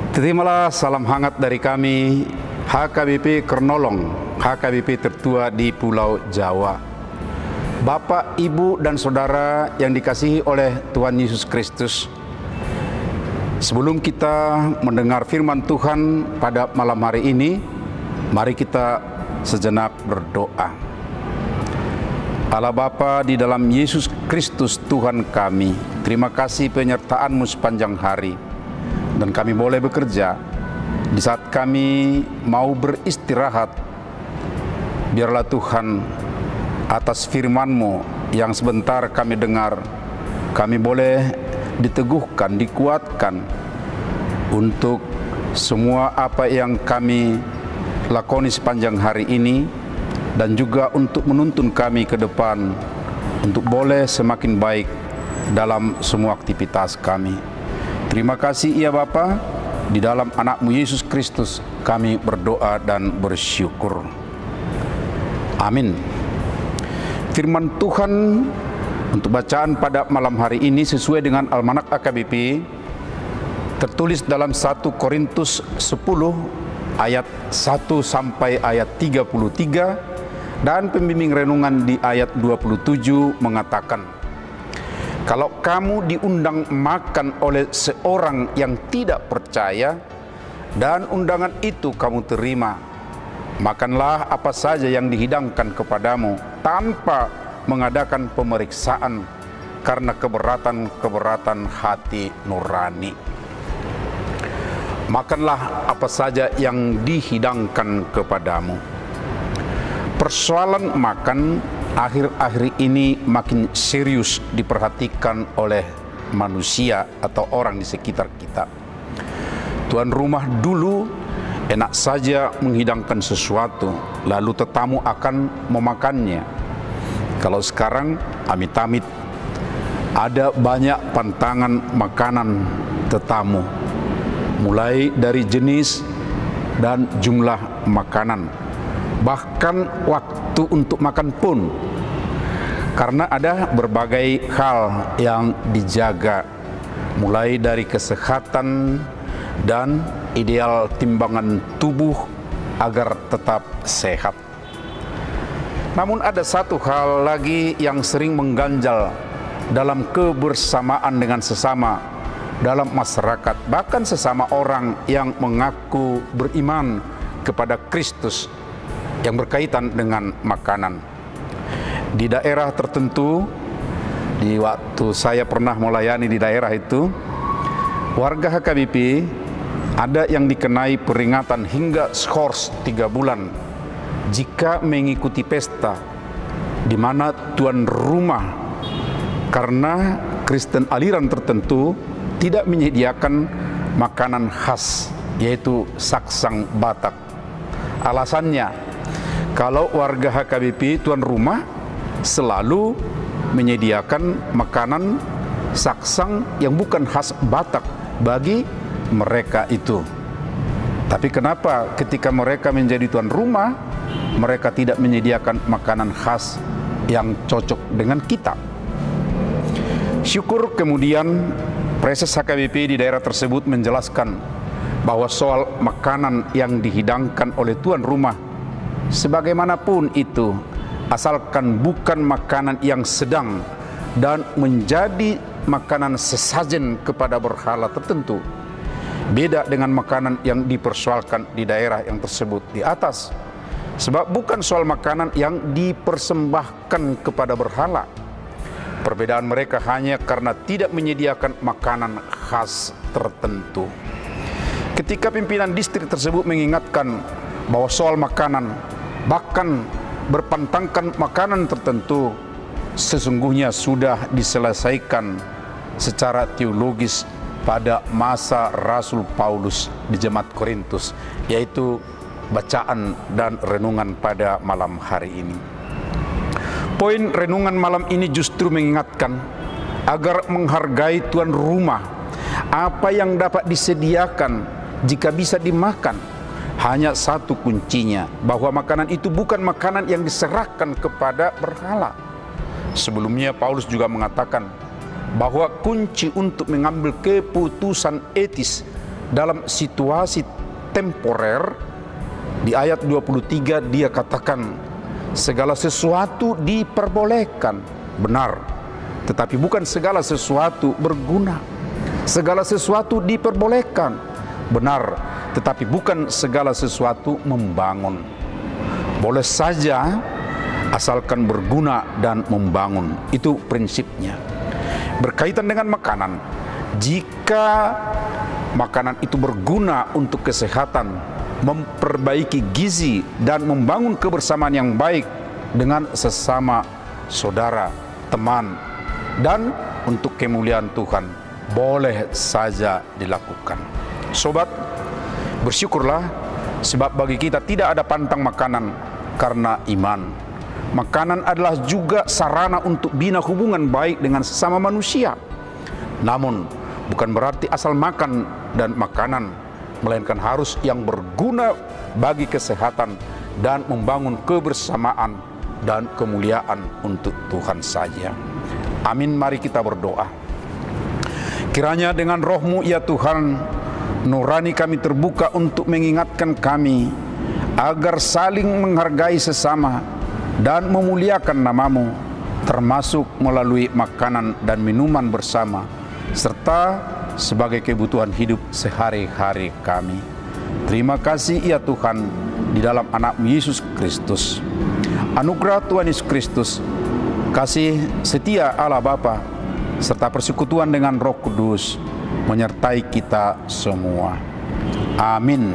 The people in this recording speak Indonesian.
Terimalah salam hangat dari kami, HKBP Kernolong, HKBP tertua di Pulau Jawa. Bapak, Ibu, dan Saudara yang dikasihi oleh Tuhan Yesus Kristus, sebelum kita mendengar firman Tuhan pada malam hari ini, mari kita sejenak berdoa. Allah Bapa di dalam Yesus Kristus Tuhan kami, terima kasih penyertaan-Mu sepanjang hari, dan kami boleh bekerja. Di saat kami mau beristirahat, biarlah Tuhan atas firman-Mu yang sebentar kami dengar, kami boleh diteguhkan, dikuatkan untuk semua apa yang kami lakoni sepanjang hari ini, dan juga untuk menuntun kami ke depan untuk boleh semakin baik dalam semua aktivitas kami. Terima kasih ya Bapa, di dalam anak-Mu Yesus Kristus kami berdoa dan bersyukur. Amin. Firman Tuhan untuk bacaan pada malam hari ini sesuai dengan Almanak AKBP tertulis dalam 1 Korintus 10 ayat 1 sampai ayat 33, dan pembimbing renungan di ayat 27 mengatakan, kalau kamu diundang makan oleh seorang yang tidak percaya dan undangan itu kamu terima, makanlah apa saja yang dihidangkan kepadamu tanpa mengadakan pemeriksaan karena keberatan hati nurani. Makanlah apa saja yang dihidangkan kepadamu. Persoalan makan akhir-akhir ini makin serius diperhatikan oleh manusia atau orang di sekitar kita. Tuan rumah dulu enak saja menghidangkan sesuatu, lalu tetamu akan memakannya. Kalau sekarang amit-amit ada banyak pantangan makanan tetamu, mulai dari jenis dan jumlah makanan, bahkan waktu untuk makan pun, karena ada berbagai hal yang dijaga, mulai dari kesehatan dan ideal timbangan tubuh agar tetap sehat. Namun ada satu hal lagi yang sering mengganjal dalam kebersamaan dengan sesama dalam masyarakat, bahkan sesama orang yang mengaku beriman kepada Kristus, yang berkaitan dengan makanan. Di daerah tertentu, di waktu saya pernah melayani di daerah itu, warga HKBP ada yang dikenai peringatan hingga skors 3 bulan jika mengikuti pesta di mana tuan rumah karena Kristen aliran tertentu tidak menyediakan makanan khas, yaitu saksang Batak. Alasannya, kalau warga HKBP tuan rumah selalu menyediakan makanan saksang yang bukan khas Batak bagi mereka itu. Tapi kenapa ketika mereka menjadi tuan rumah, mereka tidak menyediakan makanan khas yang cocok dengan kita? Syukur kemudian Preses HKBP di daerah tersebut menjelaskan bahwa soal makanan yang dihidangkan oleh tuan rumah, sebagaimanapun itu, asalkan bukan makanan yang sedang dan menjadi makanan sesajen kepada berhala tertentu, beda dengan makanan yang dipersoalkan di daerah yang tersebut di atas. Sebab bukan soal makanan yang dipersembahkan kepada berhala. Perbedaan mereka hanya karena tidak menyediakan makanan khas tertentu. Ketika pimpinan distrik tersebut mengingatkan bahwa soal makanan, bahkan berpantangkan makanan tertentu, sesungguhnya sudah diselesaikan secara teologis pada masa Rasul Paulus di Jemaat Korintus, yaitu bacaan dan renungan pada malam hari ini. Poin renungan malam ini justru mengingatkan agar menghargai tuan rumah. Apa yang dapat disediakan jika bisa dimakan, hanya satu kuncinya, bahwa makanan itu bukan makanan yang diserahkan kepada berhala. Sebelumnya Paulus juga mengatakan bahwa kunci untuk mengambil keputusan etis dalam situasi temporer. Di ayat 23 dia katakan segala sesuatu diperbolehkan, benar, tetapi bukan segala sesuatu berguna. Segala sesuatu diperbolehkan, benar, tetapi bukan segala sesuatu membangun. Boleh saja asalkan berguna dan membangun, itu prinsipnya. Berkaitan dengan makanan, jika makanan itu berguna untuk kesehatan, memperbaiki gizi dan membangun kebersamaan yang baik dengan sesama saudara, teman, dan untuk kemuliaan Tuhan, boleh saja dilakukan. Sobat, bersyukurlah sebab bagi kita tidak ada pantang makanan karena iman. Makanan adalah juga sarana untuk bina hubungan baik dengan sesama manusia. Namun bukan berarti asal makan dan makanan, melainkan harus yang berguna bagi kesehatan dan membangun kebersamaan dan kemuliaan untuk Tuhan saja. Amin. Mari kita berdoa. Kiranya dengan roh-Mu ya Tuhan, nurani kami terbuka untuk mengingatkan kami agar saling menghargai sesama dan memuliakan nama-Mu, termasuk melalui makanan dan minuman bersama, serta sebagai kebutuhan hidup sehari-hari kami. Terima kasih ya Tuhan, di dalam anak-Mu Yesus Kristus. Anugerah Tuhan Yesus Kristus, kasih setia Allah Bapa, serta persekutuan dengan Roh Kudus menyertai kita semua. Amin.